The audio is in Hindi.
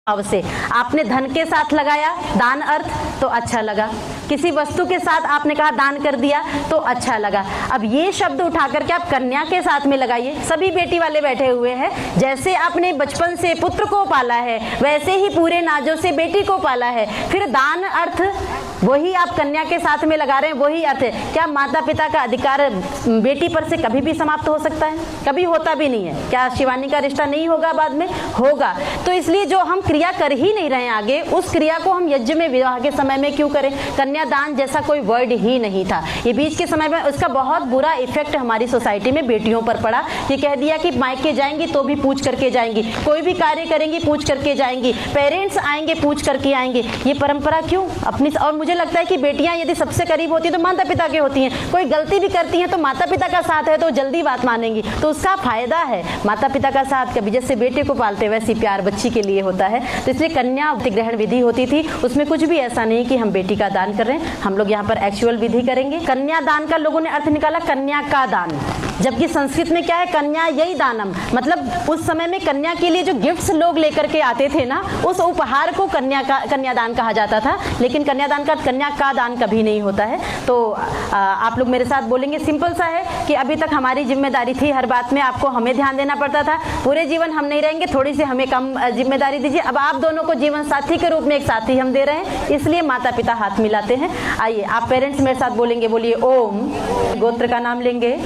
भाव से आपने धन के साथ लगाया दान अर्थ तो अच्छा लगा, किसी वस्तु के साथ आपने कहा दान कर दिया तो अच्छा लगा। अब ये शब्द उठा करके आप कन्या के साथ में लगाइए। सभी बेटी वाले बैठे हुए हैं, जैसे आपने बचपन से पुत्र को पाला है वैसे ही पूरे नाजों से बेटी को पाला है, फिर दान अर्थ वही आप कन्या के साथ में लगा रहे हैं, वही अर्थ है। क्या माता पिता का अधिकार बेटी पर से कभी भी समाप्त हो सकता है? कभी होता भी नहीं है। क्या शिवानी का रिश्ता नहीं होगा? बाद में होगा। तो इसलिए जो हम क्रिया कर ही नहीं रहे हैं आगे, उस क्रिया को हम यज्ञ में विवाह के समय में क्यों करें? कन्यादान जैसा कोई वर्ड ही नहीं था। ये बीच के समय में उसका बहुत बुरा इफेक्ट हमारी सोसाइटी में बेटियों पर पड़ा। ये कह दिया कि मायके जाएंगी तो भी पूछ करके जाएंगी, कोई भी कार्य करेंगी पूछ करके जाएंगी, पेरेंट्स आएंगे पूछ करके आएंगे। ये परंपरा क्यों अपनी? और मुझे लगता है कि बेटियां यदि सबसे करीब होती है तो माता पिता की होती हैं। कोई गलती भी करती हैं तो माता पिता का साथ है तो जल्दी बात मानेंगी, तो उसका फायदा है। माता पिता का साथ कभी जैसे बेटे को पालते वैसे प्यार बच्ची के लिए होता है। तो इसलिए कन्या ग्रहण विधि होती थी, उसमें कुछ भी ऐसा नहीं कि हम बेटी का दान कर रहे हैं। हम लोग यहाँ पर एक्चुअल विधि करेंगे। कन्यादान का लोगों ने अर्थ निकाला कन्या का दान, जबकि संस्कृत में क्या है? कन्या यही दानम, मतलब उस समय में कन्या के लिए जो गिफ्ट्स लोग लेकर के आते थे ना, उस उपहार को कन्यादान कहा जाता था। लेकिन कन्यादान का कन्या का दान कभी नहीं होता है। तो आप लोग मेरे साथ बोलेंगे, सिंपल सा है कि अभी तक हमारी जिम्मेदारी थी हर बात में आपको हमें ध्यान देना पड़ता था। पूरे जीवन हम नहीं रहेंगे, थोड़ी सी हमें कम जिम्मेदारी दीजिए। अब आप दोनों को जीवन साथी के रूप में एक साथी हम दे रहे हैं, इसलिए माता पिता हाथ मिलाते हैं। आइए आप पेरेंट्स मेरे साथ बोलेंगे, बोलिए ओम। गोत्र का नाम लेंगे,